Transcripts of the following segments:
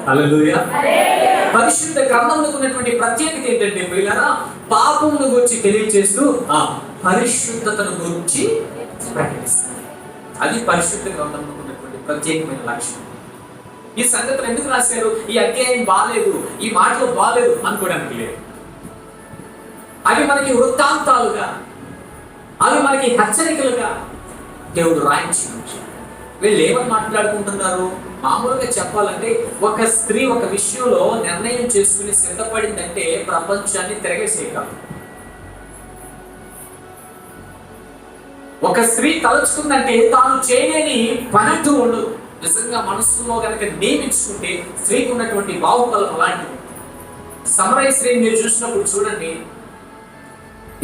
హల్లెలూయా. పరిశుద్ధ గ్రంథంలో ఉన్నటువంటి ప్రత్యేకత ఏంటంటే పిల్లరా, పాపమును గురించి తెలియజేస్తూ పరిశుద్ధతను గురించి ప్రకటిస్తారు. అది పరిశుద్ధ గ్రంథంలో ఉన్నటువంటి ప్రత్యేకమైన లక్షణం. ఈ సంగతులు ఎందుకు రాశారు? ఈ అధ్యాయం బాలేదు, ఈ మాటలు బాలేదు అనుకోవడానికి లేదు. అవి మనకి వృత్తాంతాలుగా, అవి మనకి హెచ్చరికలుగా దేవుడు రాయించి ఉంచాడు. వీళ్ళు ఏమని మాట్లాడుకుంటున్నారు? మామూలుగా చెప్పాలంటే ఒక స్త్రీ ఒక విషయంలో నిర్ణయం చేసుకుని సిద్ధపడిందంటే ప్రపంచాన్ని తిరగేసేయగలదు. ఒక స్త్రీ తలుచుకుందంటే తాను చేయలేని పనంటూ ఉండదు. నిజంగా మనస్సులో కనుక నియమించుకుంటే స్త్రీకి ఉన్నటువంటి బాహుబలం అలాంటిది. సమరయ స్త్రీని మీరు చూసినప్పుడు చూడండి,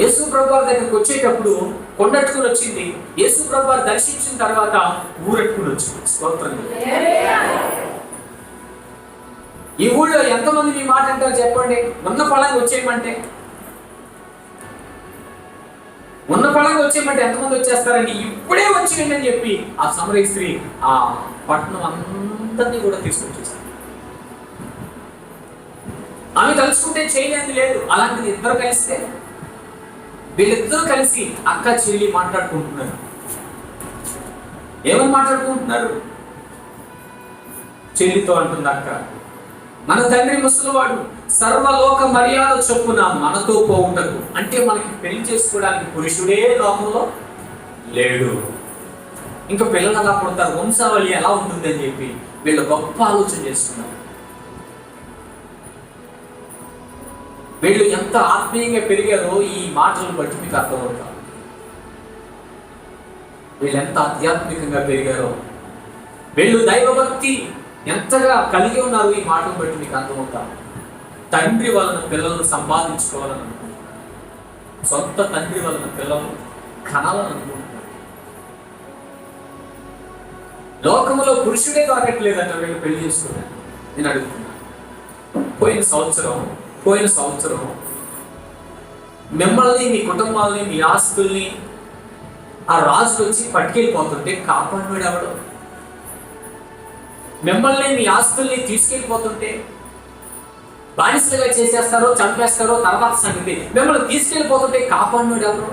యేసు ప్రభువారి దగ్గరికి వచ్చేటప్పుడు కొండట్టుకుని వచ్చింది. యేసు ప్రభువారు దర్శించిన తర్వాత ఊరెట్టుకుని వచ్చింది. స్తోత్రం. ఈ ఊళ్ళో ఎంతమంది మీ మాట అంటారు చెప్పండి? ఉన్న పొలంగా వచ్చేయమంటే, ఉన్న పొలంగా వచ్చేయమంటే ఎంతమంది వచ్చేస్తారండి? ఇప్పుడే వచ్చేయండి అని చెప్పి ఆ సమరయ స్త్రీ ఆ పట్టణం అందరినీ కూడా తీసుకొచ్చేస్తారు. ఆమె తలుచుకుంటే చేయలేనిది లేదు. అలాంటిది ఇద్దరు కలిస్తే, వీళ్ళిద్దరూ కలిసి అక్క చెల్లి మాట్లాడుకుంటున్నారు. ఏమని మాట్లాడుకుంటున్నారు? చెల్లితో అంటుంది అక్క, మన తండ్రి ముసలివాడు సర్వలోక మర్యాద చొప్పున మనతో పోవుటకు, అంటే మనకి పెళ్లి చేసుకోవడానికి పురుషుడే లోకంలో లేడు. ఇంకా పిల్లలు అలా పుడతారు, వంశావళి ఎలా ఉంటుంది అని చెప్పి వీళ్ళు గొప్ప ఆలోచన చేస్తున్నారు. వీళ్ళు ఎంత ఆత్మీయంగా పెరిగారో ఈ మాటలను బట్టి మీకు అర్థమవుతారు. వీళ్ళు ఎంత ఆధ్యాత్మికంగా పెరిగారో, వీళ్ళు దైవభక్తి ఎంతగా కలిగి ఉన్నారు ఈ మాటలను బట్టి మీకు అర్థమవుతారు. తండ్రి వలన పిల్లలను సంపాదించుకోవాలని అనుకుంటున్నారు. సొంత తండ్రి వలన పిల్లలను కనాలని అనుకుంటున్నారు. లోకములో పురుషుడే దొరకట్లేదంట వీళ్ళు పెళ్లి చేసుకున్నారు. నేను అడుగుతున్నాను, పోయిన సంవత్సరం మిమ్మల్ని, మీ కుటుంబాలని, మీ ఆస్తుల్ని ఆ రాజులు వచ్చి పట్టుకెళ్ళిపోతుంటే కాపాడినాడు ఎవడు? మిమ్మల్ని, మీ ఆస్తుల్ని తీసుకెళ్ళిపోతుంటే బానిసలుగా చేసేస్తారో చంపేస్తారో తర్వాత సంగతి. మిమ్మల్ని తీసుకెళ్ళిపోతుంటే కాపాడినాడు ఎవరు?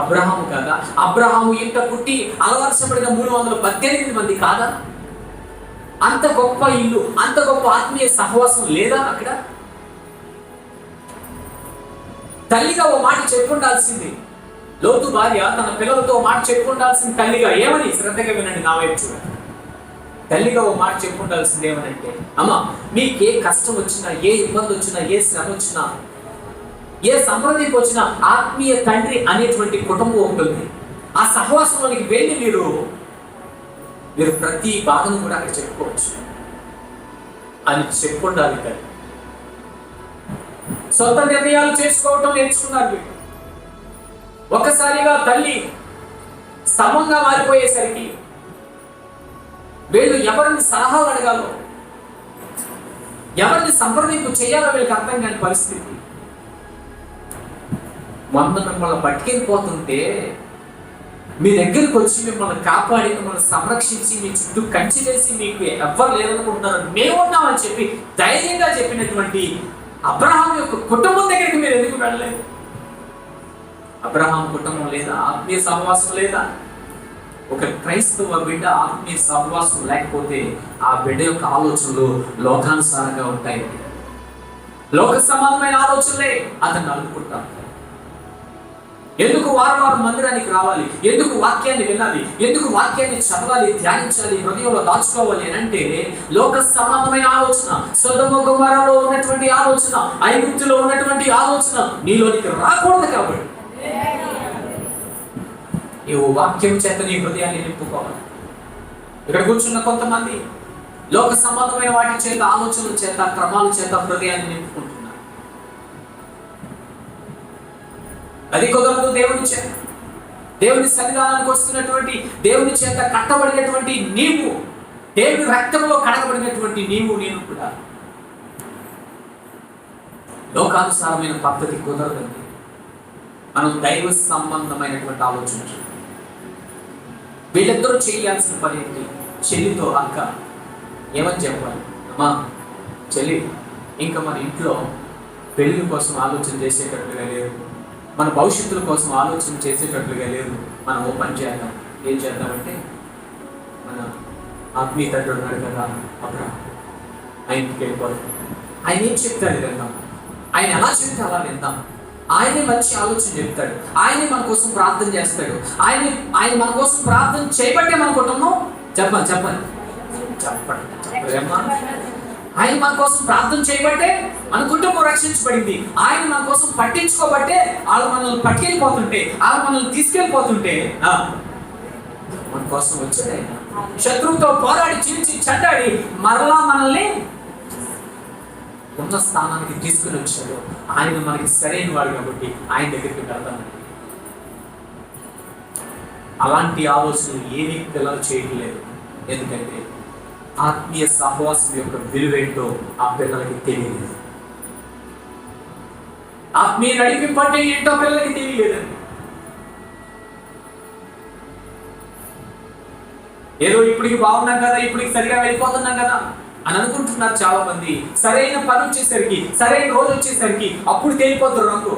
అబ్రహాము కాదా? అబ్రహాము ఇంట పుట్టి అలవరసపడిన 318 మంది కాదా? అంత గొప్ప ఇల్లు, అంత గొప్ప ఆత్మీయ సహవాసం లేదా అక్కడ? తల్లిగా ఓ మాట చెప్పుండాల్సింది. లోతు భార్య తన పిల్లలతో మాట చెప్పుండాల్సింది తల్లిగా. ఏమని? శ్రద్ధగా వినండి, నా వైపు చూడండి. తల్లిగా ఓ మాట చెప్పుండాల్సింది ఏమనంటే, అమ్మ మీకు ఏ కష్టం వచ్చినా, ఏ ఇబ్బంది వచ్చినా, ఏ శ్రమ వచ్చినా, ఏ సంప్రదింపు వచ్చినా ఆత్మీయ తండ్రి అనేటువంటి కుటుంబం ఉంటుంది. ఆ సహవాసంలోనికి వెళ్ళి మీరు ప్రతి బాధను కూడా అక్కడ చెప్పుకోవచ్చు అని చెప్పుండాలి. తల్లి సొంత నిర్ణయాలు చేసుకోవటం నేర్చుకున్నారు వీళ్ళు. ఒకసారిగా తల్లి స్తంభంగా మారిపోయేసరికి వీళ్ళు ఎవరిని సలహాలు అడగాలో, ఎవరిని సంప్రదింపు చేయాలో వీళ్ళకి అర్థం కాని పరిస్థితి. మిమ్మల్ని పట్టుకెళ్ళిపోతుంటే మీ దగ్గరికి వచ్చి మిమ్మల్ని కాపాడి, మిమ్మల్ని సంరక్షించి, మీ చుట్టూ కంచి వేసి మీకు ఎవ్వరు లేదనుకుంటున్నారు, మేమున్నామని చెప్పి ధైర్యంగా చెప్పినటువంటి అబ్రహాం యొక్క కుటుంబం దగ్గరికి మీరు ఎందుకు వెళ్ళలేదు? అబ్రహాం కుటుంబం లేదా? ఆత్మీయ సహవాసం లేదా? ఒక క్రైస్తవ బిడ్డ ఆత్మీయ సహవాసం లేకపోతే ఆ బిడ్డ యొక్క ఆలోచనలు లోకానుసారంగా ఉంటాయి. లోక సమానమైన ఆలోచనలే అతన్ని అనుకుంటాం. ఎందుకు వారం మందిరానికి రావాలి? ఎందుకు వాక్యాన్ని వినాలి? ఎందుకు వాక్యాన్ని చదవాలి, ధ్యానించాలి, హృదయంలో దాచుకోవాలి అని అంటే లోక సమానమైన ఆలోచన, సొదొమ గొమొర్రాలో ఉన్నటువంటి ఆలోచన, ఐగుప్తులో ఉన్నటువంటి ఆలోచన నీలోనికి రాకూడదు. కాబట్టి నీవు వాక్యం చేత నీ హృదయాన్ని నింపుకోవాలి. ఇక్కడ కూర్చున్న కొంతమంది లోక సంబంధమైన వాటి చేత, ఆలోచనల చేత, క్రమాల చేత హృదయాన్ని నింపుకుంటున్నారు. అది కుదరదు. దేవుని సన్నిధానానికి వస్తున్నటువంటి, దేవుని చేత కట్టబడినటువంటి నీవు, దేవుని రక్తంలో కడగబడినటువంటి నీవు, నేను కూడా లోకానుసారమైన పద్ధతి కుదరదండి. మనం దైవ సంబంధమైనటువంటి ఆలోచన. వీళ్ళిద్దరూ చేయాల్సిన పని ఏంటి? చెల్లితో అక్క ఏమని చెప్పాలి? అమ్మా చెల్లి, ఇంకా మన ఇంట్లో పెళ్లి కోసం ఆలోచన చేసేటట్లుగా లేదు, మన భవిష్యత్తుల కోసం ఆలోచన చేసేటట్లుగా లేదు. మనం ఓ పని చేద్దాం. ఏం చేద్దామంటే, మన ఆత్మీయ తండ్రి ఉన్నాడు కదా అబ్రహాము, ఆయనకి వెళ్ళిపోతాం. ఆయన ఏం చెప్తాడు విందాం, ఆయన ఎలా చెప్తే అలా విందాం. ఆయనే మంచి ఆలోచన చెప్తాడు, ఆయనే మన కోసం ప్రార్థన చేస్తాడు. ఆయన మన కోసం ప్రార్థన చేయబట్టే మన కుటుంబం చెప్పండి ఆయన మన కోసం ప్రార్థన చేయబట్టే మన కుటుంబం రక్షించబడింది. ఆయన మన కోసం పట్టించుకోబట్టే వాళ్ళు మనల్ని పట్టుకెళ్ళిపోతుంటే, వాళ్ళు మనల్ని తీసుకెళ్ళిపోతుంటే మన కోసం వచ్చాడు. శత్రువుతో పోరాడి చీల్చి చెడ్డాడి మరలా మనల్ని ఉన్న స్థానానికి తీసుకుని వచ్చాడు. ఆయన మనకి సరైన వాడు కాబట్టి ఆయన దగ్గరికి వెళ్తాం. అలాంటి ఆలోచనలు ఏమీ పిల్లలు చేయట్లేదు. ఎందుకంటే ఆత్మీయ సహవాసం యొక్క విలువేంటో ఆ పిల్లలకి తెలియలేదు. ఆత్మీయ నడిపింపు అంటే ఏంటో పిల్లలకి తెలియలేదండి. ఏదో ఇప్పటికి బాగున్నాం కదా, ఇప్పటికి సరిగా వెళ్ళిపోతున్నాం కదా అని అనుకుంటున్నారు చాలా మంది. సరైన పని వచ్చేసరికి, సరైన రోజు వచ్చేసరికి అప్పుడు తెలిపోతారు రంగు.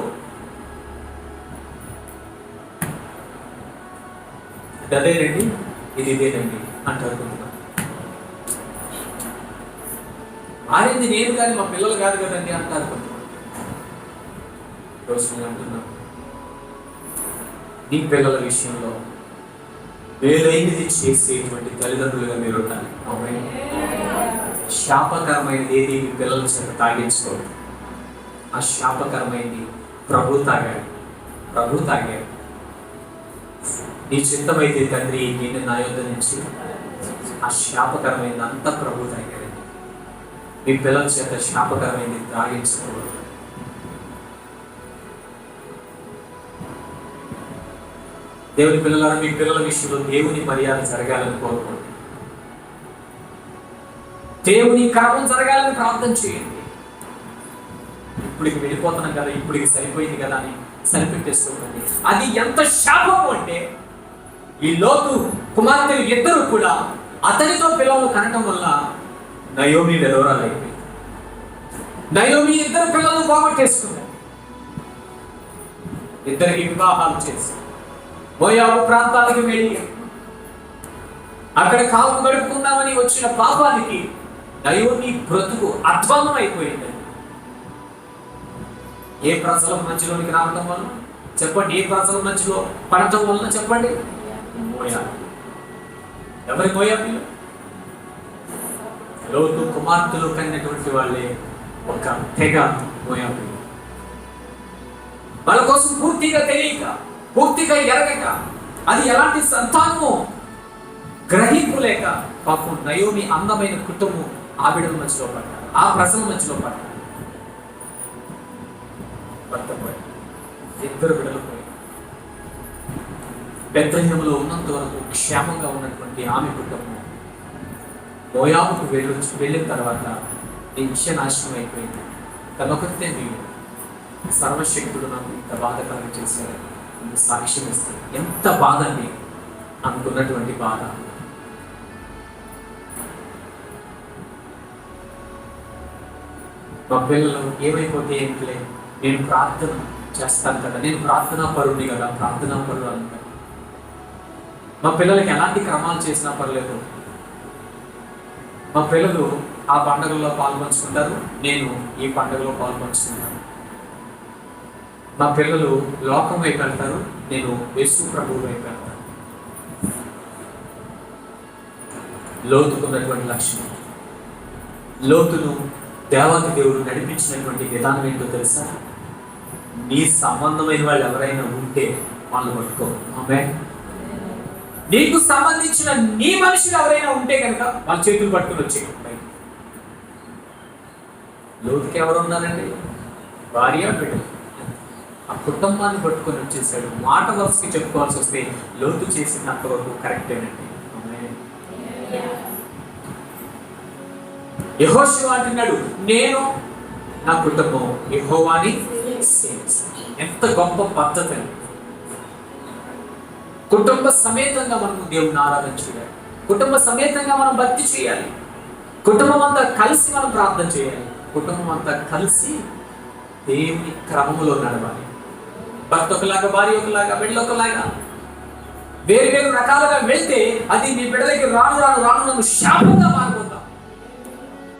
అదేనండి, ఇది ఇదేనండి అంటారు కొంతమంది. మారింది నేను కానీ మా పిల్లలు కాదు కదండి అంటారు కొంతమంది. రోజు నేను అంటున్నాను, నీ పిల్లల విషయంలో వేలైనది చేసేటువంటి తల్లిదండ్రులుగా మీరు ఉండాలి. శాపకరమైనది ఏది మీ పిల్లల చేత తాగించుకోవద్దు. ఆ శాపకరమైనది ప్రభు తాగాడు. నీ చిత్తమైతే తండ్రి నేను నా యొద్ద నుంచి ఆ శాపకరమైనది అంతా ప్రభు తాగాడు. మీ పిల్లల చేత శాపకరమైనది తాగించుకోవద్దు. దేవుని పిల్లలను, మీ పిల్లల విషయంలో దేవుని మర్యాద జరగాలని కోరుకోండి. దేవుని కర్మం జరగాలని ప్రార్థన చేయండి. ఇప్పటికి వెళ్ళిపోతున్నాం కదా, ఇప్పటికి సరిపోయింది కదా అని సరిపెట్టేసుకోకండి. అది ఎంత శాపము అంటే, ఈ లోతు కుమార్తెలు ఇద్దరు కూడా అతనితో పిల్లలు కనటం వల్ల నయోమి వెలువరాలు అయిపోయింది. నయోమి ఇద్దరు పిల్లలు పోగొట్టేసుకున్నారు. ఇద్దరికి వివాహాలు చేసి మోయాబు ప్రాంతాలకు వెళ్ళి అక్కడ కాపు గడుపుకుందామని వచ్చిన పాపానికి నయోమి బ్రతుకు అధ్వానం అయిపోయింది. ఏ ప్రజల మధ్యలోనికి రావడం వలన చెప్పండి, ఏ ప్రజల మధ్యలో పడటం వలన చెప్పండి? మోయాబు. ఎవరి మోయాబు? లోతు కుమార్తెలు కన్నటువంటి వాళ్ళే ఒక తెగ మోయాబు. వాళ్ళ కోసం పూర్తిగా తెలియక, పూర్తిగా ఎరగక, అది ఎలాంటి సంతానమో గ్రహింపు లేక పాపం నయోమి అందమైన కుటుంబం ఆ బిడ్డల మధ్యలో పడ్డారు, ఆ ప్రజల మధ్యలో పడ్డారు. భర్త పోయారు, ఇద్దరు బిడ్డలు పోయారు. బెత్లెహేములో ఉన్నంత వరకు క్షేమంగా ఉన్నటువంటి ఆమె కుటుంబం మోయాబుకు వెళ్ళిన తర్వాత నిత్యనాశనం అయిపోయింది. తనొకరితే మీరు సర్వశక్తుడు నాకు ఇంత బాధకరం చేశారు, ఇంత సాక్ష్యం ఇస్తారు. ఎంత బాధ అండి, అనుకున్నటువంటి బాధ. మా పిల్లలు ఏమైపోతే ఏంటిలే, నేను ప్రార్థన చేస్తాను కదా, నేను ప్రార్థనా పరుడిని కదా, ప్రార్థనా పరుడు అంటారు. మా పిల్లలకి ఎలాంటి క్రమాలు చేసినా పర్లేదు, మా పిల్లలు ఆ పండుగల్లో పాల్పంచుకుంటారు, నేను ఈ పండుగలో పాల్పంచుకుంటాను. మా పిల్లలు లోకం వైపు వెళ్తారు, నేను యేసు ప్రభువు వైపు వెళ్తాను. లోతుకున్నటువంటి లక్ష్యం, లోతును దేవాతి దేవుడు నడిపించినటువంటి విధానం ఏంటో తెలుసా? నీ సంబంధమైన వాళ్ళు ఎవరైనా ఉంటే వాళ్ళు పట్టుకో. ఆమేన్. నీకు సంబంధించిన నీ మనుషులు ఎవరైనా ఉంటే కనుక వాళ్ళ చేతులు పట్టుకుని వచ్చేయండి. లోతుకి ఎవరు ఉన్నారండి? భార్య, బిడ్డలు. ఆ కుటుంబాన్ని పట్టుకొని వచ్చేసాడు. మాట వరుసకి చెప్పుకోవాల్సి వస్తే లోతు చేసినంత వరకు కరెక్టేనండి. యెహోషువ అంటున్నాడు, నేను నా కుటుంబం యెహోవాని సేవిస్తాను. ఎంత గొప్ప పద్ధతి! కుటుంబ సమేతంగా మనం దేవుని ఆరాధన చేయాలి, కుటుంబ సమేతంగా మనం భక్తి చేయాలి. కుటుంబం అంతా కలిసి మనం ప్రార్థన చేయాలి. కుటుంబం అంతా కలిసి దేవుని క్రమములో నడవాలి. భర్త ఒకలాగా, భార్య ఒకలాగా, బిడ్డలు ఒకలాగా వేరు వేరు రకాలుగా వెళ్తే అది నీ బిడ్డలకి రాను రాను రాను శాపంగా మారిపోతాం.